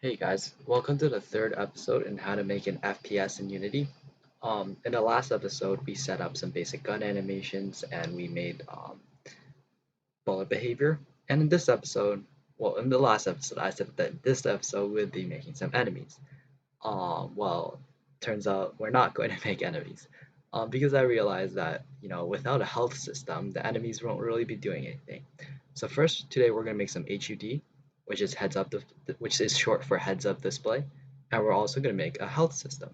Hey guys, welcome to the third episode in how to make an FPS in Unity. In the last episode, we set up some basic gun animations and we made bullet behavior. And in this episode, well, in the last episode, I said that this episode we'll be making some enemies. Well, turns out we're not going to make enemies, because I realized that without a health system, the enemies won't really be doing anything. So first, today we're going to make some HUD, which is which is short for heads up display, and we're also going to make a health system.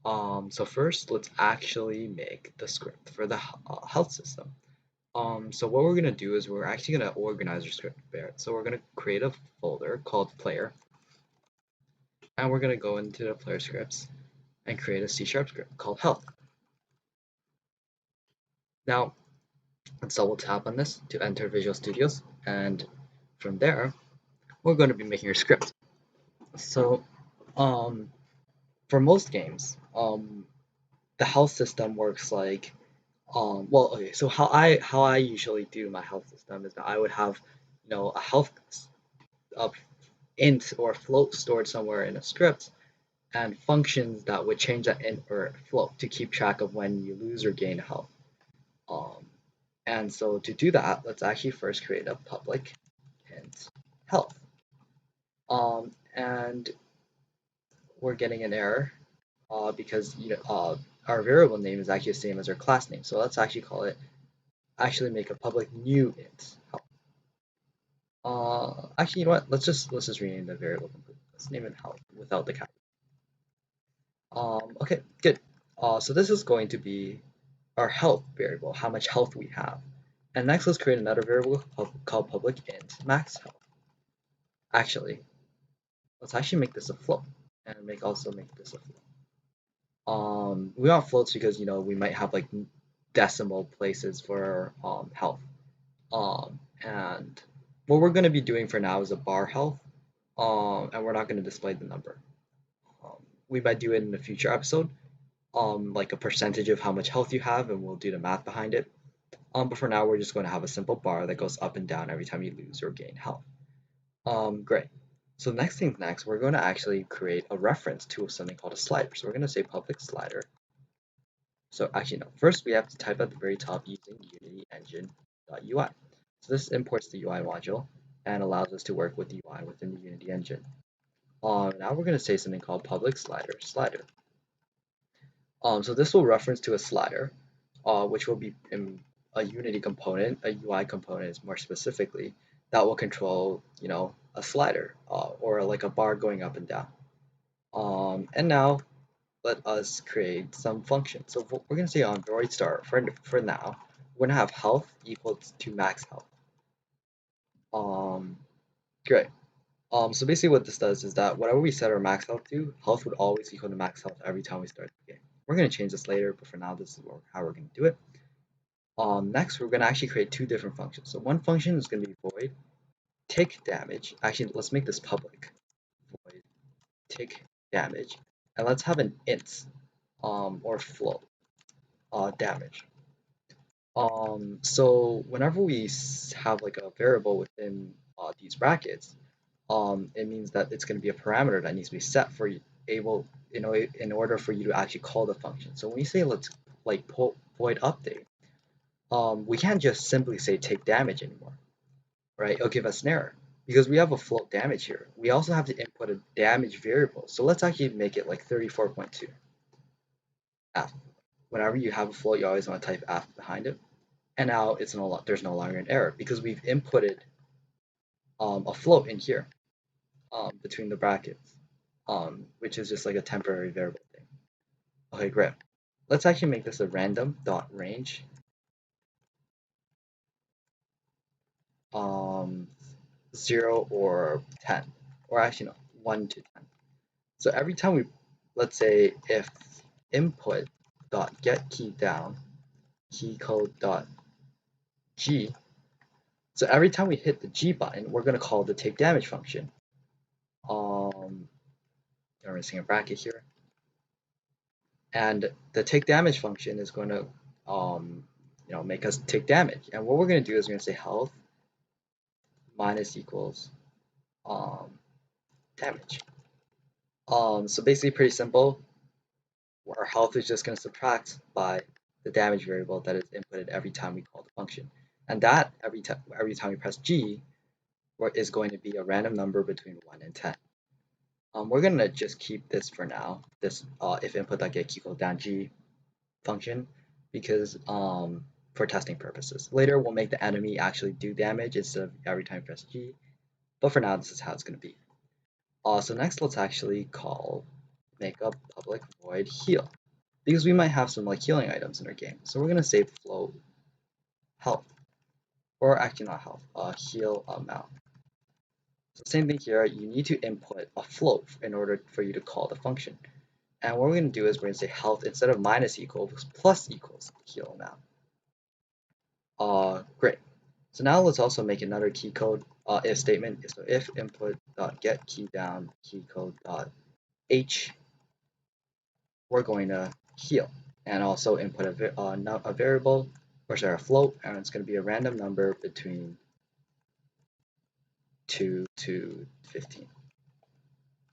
So first, let's actually make the script for the health system. So what we're going to do is we're actually going to organize our script there. So we're going to create a folder called player, and we're going to go into the player scripts and create a C# script called health. Now, let's double tap on this to enter Visual Studios, and from there, we're going to be making our script. So, um, for most games, the health system works like, well, okay. So how I usually do my health system is that I would have, a health uh, int or float stored somewhere in a script, and functions that would change that int or float to keep track of when you lose or gain health. Um, and so to do that, let's actually first create a public int health. And we're getting an error because our variable name is actually the same as our class name. So let's actually actually make a public new int health. Actually, you know what? Let's just rename the variable completely. Let's name it health without the cap. Okay, good. So this is going to be our health variable, how much health we have. And next, let's create another variable called public int max health. Actually, let's actually make this a float and also make this a float. We want floats because we might have like decimal places for health. And what we're going to be doing for now is a bar health, and we're not going to display the number. Um, we might do it in a future episode, like a percentage of how much health you have, and we'll do the math behind it. But for now, we're just going to have a simple bar that goes up and down every time you lose or gain health. Great. So next, we're going to actually create a reference to something called a slider. So we're going to say public slider. So actually, no. First, we have to type at the very top using Unity engine.ui. So this imports the UI module and allows us to work with the UI within the Unity engine. Now we're going to say something called public slider. So this will reference to a slider, which will be in a Unity component, a UI component more specifically, that will control, a slider or like a bar going up and down. And now let us create some functions. So we're going to say on void start for now, we're going to have health equals to max health. Um, Great. So basically what this does is that whatever we set our max health to, health would always equal to max health every time we start the game. We're going to change this later, but for now, this is how we're going to do it. Next, we're going to actually create two different functions. So one function is going to be void take damage. Actually, let's make this public. Void take damage, and let's have an int or float damage. So whenever we have like a variable within these brackets, it means that it's going to be a parameter that needs to be set for in order for you to actually call the function. So when we say let's like void update, we can't just simply say take damage anymore, right? It'll give us an error because we have a float damage here. We also have to input a damage variable. So let's actually make it like 34.2 f. Whenever you have a float, you always want to type f behind it. And now there's no longer an error because we've inputted a float in here between the brackets, which is just like a temporary variable thing. Okay, great. Let's actually make this a random dot range um, 0 or 10, or actually no, 1 to 10. So every time let's say if input dot get key down key code dot g, so every time we hit the G button, we're going to call the take damage function. I'm missing a bracket here. And the take damage function is going to make us take damage. And what we're going to do is we're going to say health minus equals damage. So basically pretty simple. Our health is just going to subtract by the damage variable that is inputted every time we call the function. And that every time we press G is going to be a random number between 1 and 10. We're going to just keep this for now, this if input.get equals down G function, because for testing purposes. Later we'll make the enemy actually do damage instead of every time you press G, but for now this is how it's going to be. So next let's actually make a public void heal, because we might have some like healing items in our game. So we're going to say float health, or actually not health, heal amount. So same thing here, you need to input a float in order for you to call the function. And what we're going to do is we're going to say health instead of minus equals plus equals heal amount. Great. So now let's also make another key code if statement. So if input.get key down key code h, we're going to heal, and also input a variable, or sorry, a float, and it's going to be a random number between 2 to 15.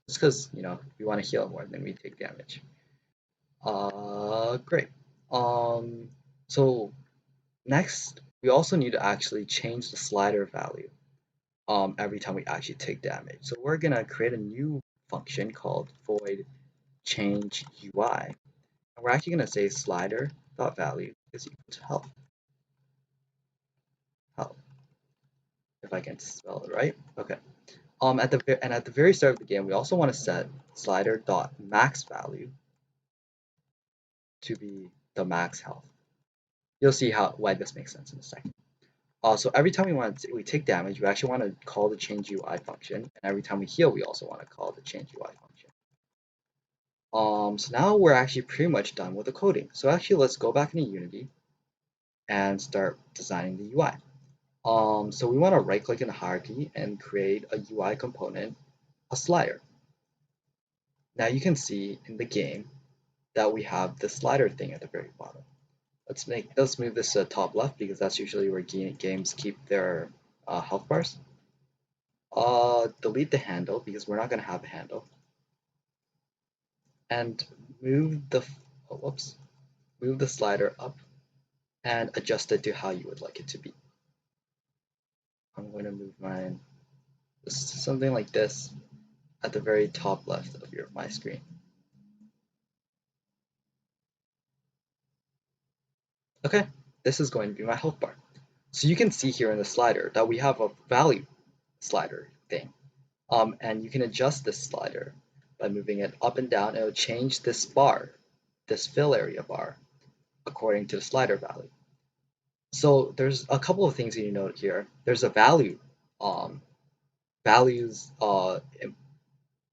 Just because we want to heal more than we take damage. Great. So next we also need to actually change the slider value every time we actually take damage. So we're gonna create a new function called void change UI. And we're actually gonna say slider.value is equal to health. Health. If I can spell it right. Okay. At the very start of the game, we also want to set slider.max value to be the max health. You'll see why this makes sense in a second. So every time we take damage, we actually want to call the change UI function, and every time we heal, we also want to call the change UI function. So now we're actually pretty much done with the coding. So actually, let's go back into Unity and start designing the UI. So we want to right-click in the hierarchy and create a UI component, a slider. Now you can see in the game that we have the slider thing at the very bottom. Let's move this to top left, because that's usually where games keep their health bars. Delete the handle, because we're not going to have a handle, and move the slider up and adjust it to how you would like it to be. I'm going to move mine something like this at the very top left of my screen. Okay, this is going to be my health bar. So you can see here in the slider that we have a value slider thing. And you can adjust this slider by moving it up and down. It'll change this bar, this fill area bar, according to the slider value. So there's a couple of things you need to note here. There's a values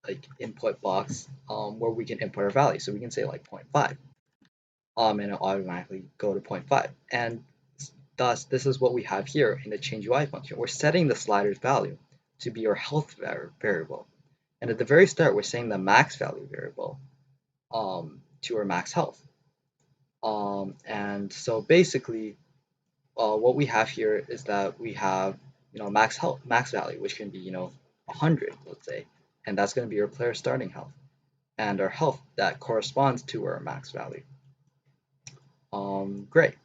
like input box where we can input our value. So we can say like 0.5, and it'll automatically go to 0.5. And thus, this is what we have here in the change UI function. We're setting the slider's value to be our health variable. And at the very start, we're saying the max value variable to our max health. And so basically, what we have here is that we have max value, which can be 100, let's say, and that's going to be our player starting health, and our health that corresponds to our max value. Great.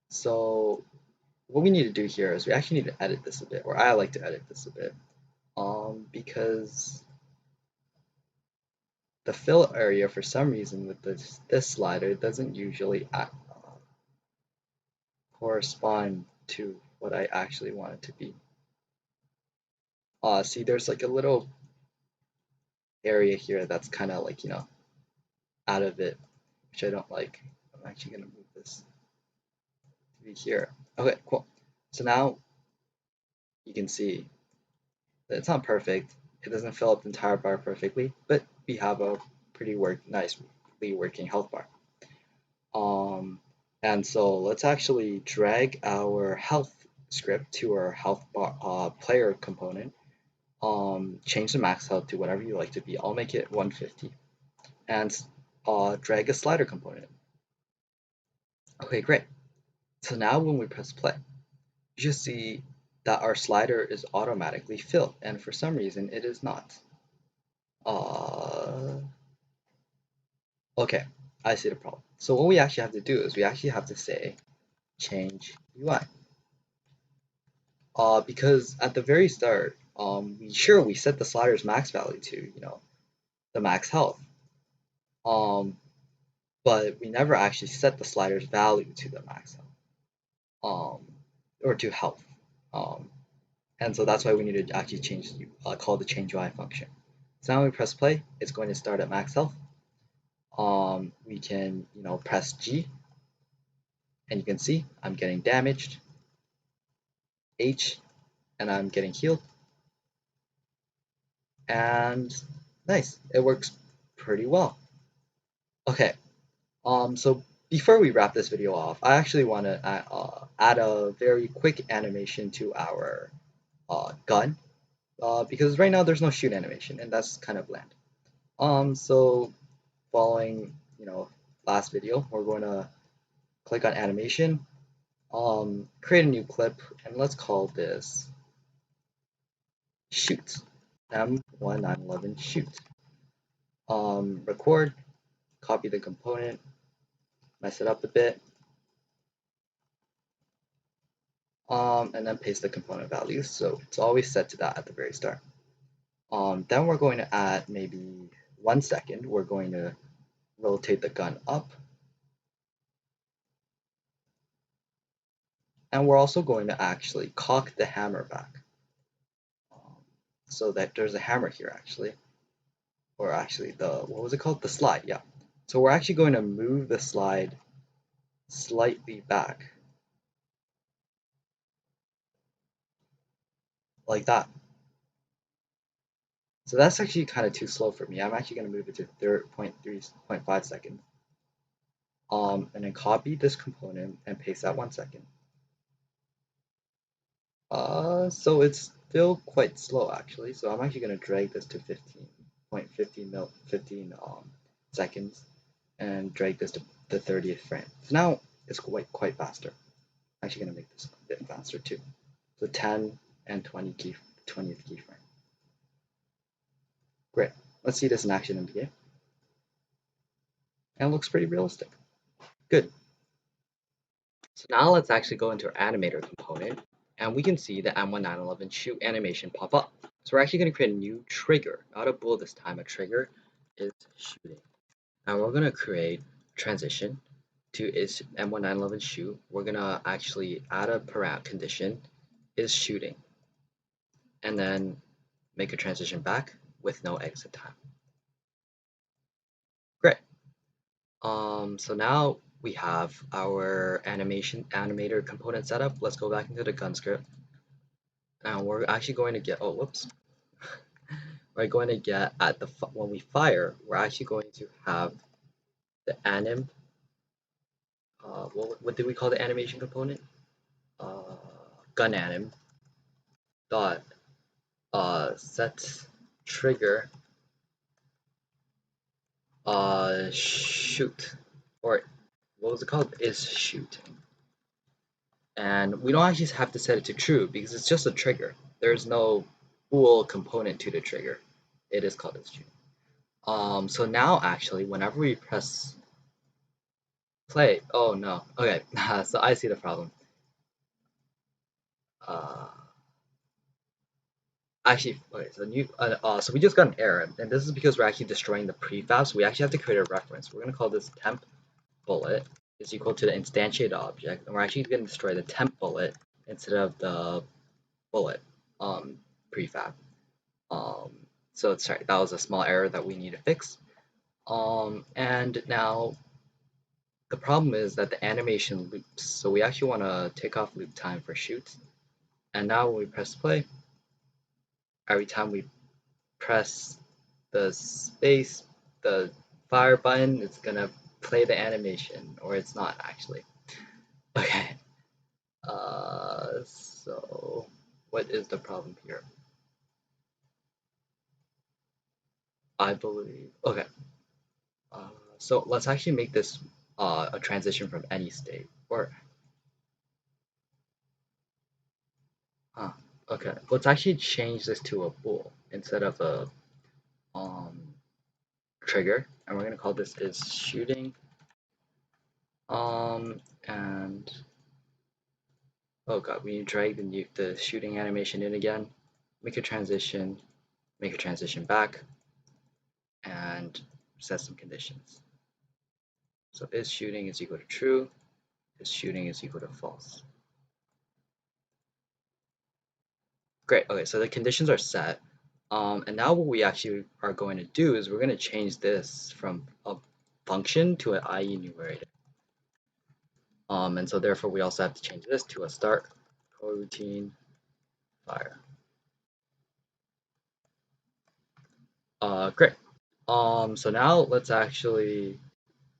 So what we need to do here is we actually need to edit this a bit, or I like to edit this a bit, because the fill area, for some reason, with this slider doesn't usually correspond to what I actually want it to be. See, there's like a little area here that's kind of like, out of it, which I don't like. I'm actually going to move this to be here. Okay, cool. So now you can see that it's not perfect. It doesn't fill up the entire bar perfectly, but we have a pretty nicely working health bar. And so let's actually drag our health script to our health bar, player component. Change the max health to whatever you like to be. I'll make it 150, and drag a slider component. Okay, great. So now when we press play, you should see that our slider is automatically filled, and for some reason it is not. Uh, okay, I see the problem. So what we actually have to do is we actually have to say change UI. Because at the very start, we set the slider's max value to, the max health. But we never actually set the slider's value to the max health, or to health. Um, and so that's why we need to actually call the change UI function. So now we press play, it's going to start at max health. We can, press G, and you can see I'm getting damaged, H, and I'm getting healed, and nice, it works pretty well. Okay, so before we wrap this video off, I actually want to add a very quick animation to our gun, because right now there's no shoot animation, and that's kind of bland. So following, last video, we're going to click on animation, create a new clip, and let's call this shoot, M1911 shoot. Record, copy the component, mess it up a bit, and then paste the component values. So it's always set to that at the very start. Then we're going to add maybe 1 second. We're going to rotate the gun up. And we're also going to actually cock the hammer back. So that there's a hammer here actually. Or actually what was it called? The slide, yeah. So we're actually going to move the slide slightly back. Like that. So that's actually kind of too slow for me. I'm actually going to move it to 0.5 seconds. And then copy this component and paste that 1 second. So it's still quite slow actually. So I'm actually going to drag this to 15 seconds and drag this to the 30th frame. So now it's quite faster. I'm actually going to make this a bit faster too. So 10 and 20th keyframe. Great. Let's see this in action in the game. And it looks pretty realistic. Good. So now let's actually go into our animator component, and we can see the M1911 shoot animation pop up. So we're actually going to create a new trigger, not a bool this time, a trigger is shooting. And we're going to create transition to is M1911 shoot. We're going to actually add a param condition is shooting, and then make a transition back with no exit time. Great. So now we have our animator component set up. Let's go back into the gun script. And we're actually going to get, oh, whoops. We're going to get when we fire, we're actually going to have the anim, what did we call the animation component? Gun anim dot set trigger shoot, or what was it called? Is shooting. And we don't actually have to set it to true because it's just a trigger. There's no bool component to the trigger. It is called as true. So now actually, whenever we press play, oh no, okay, so I see the problem. Uh, Actually, okay, so we just got an error, and this is because we're actually destroying the prefab. So we actually have to create a reference. We're gonna call this temp bullet is equal to the instantiated object, and we're actually gonna destroy the temp bullet instead of the bullet prefab. So sorry, that was a small error that we need to fix. And now the problem is that the animation loops. So we actually want to take off loop time for shoot. And now when we press play, every time we press the space, the fire button, it's gonna play the animation, or it's not actually. Okay. So what is the problem here? I believe. Okay. So let's actually make this a transition from any state, or okay. Let's actually change this to a bool instead of a um, trigger, and we're going to call this is shooting. And oh god, we drag the shooting animation in again, make a transition back, and set some conditions. So is shooting is equal to true, is shooting is equal to false. Great, okay, so the conditions are set. And now what we actually are going to do is we're going to change this from a function to an IE numerator. And so therefore we also have to change this to a start coroutine fire. Great. So now let's actually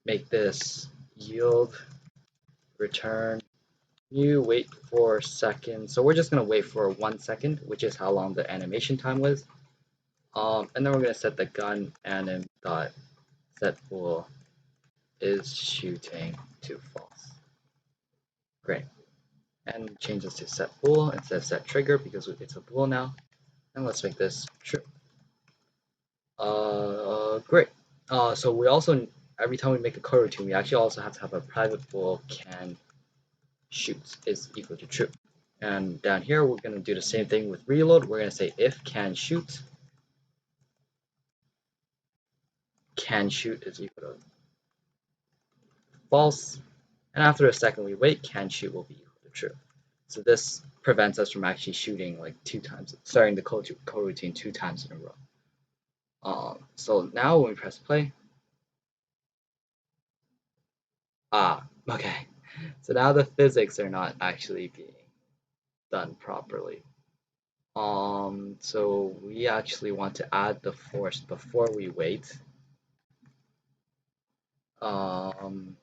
make this yield return new wait for seconds. So we're just gonna wait for 1 second, which is how long the animation time was. And then we're gonna set the gun anim dot set bool is shooting to false. Great. And change this to set bool instead of set trigger because it's a bool now. And let's make this true. Great. So we also, every time we make a coroutine, we actually also have to have a private bool can shoots is equal to true. And down here, we're going to do the same thing with reload. We're going to say if can shoot is equal to false. And after a second we wait, can shoot will be equal to true. So this prevents us from actually shooting like 2 times, starting the coroutine 2 times in a row. So now when we press play, okay. So now the physics are not actually being done properly. So we actually want to add the force before we wait. And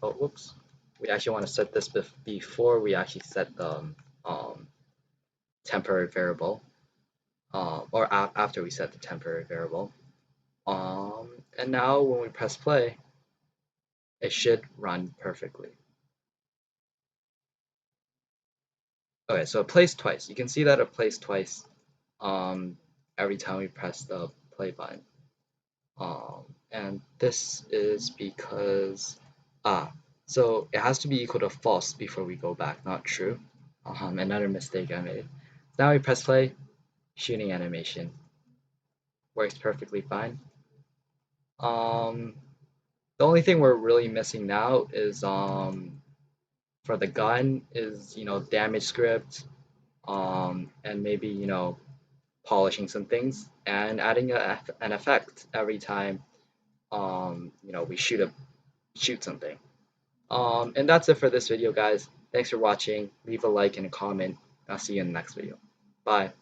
oh, whoops, we actually want to set this before we actually set the temporary variable, or after we set the temporary variable. And now when we press play, it should run perfectly. Okay, so it plays twice. You can see that it plays twice every time we press the play button. And this is because, so it has to be equal to false before we go back, not true. Another mistake I made. Now we press play, shooting animation. Works perfectly fine. The only thing we're really missing now is for the gun is damage script, and maybe polishing some things and adding an effect every time we shoot something. And that's it for this video, guys. Thanks for watching. Leave a like and a comment. I'll see you in the next video. Bye.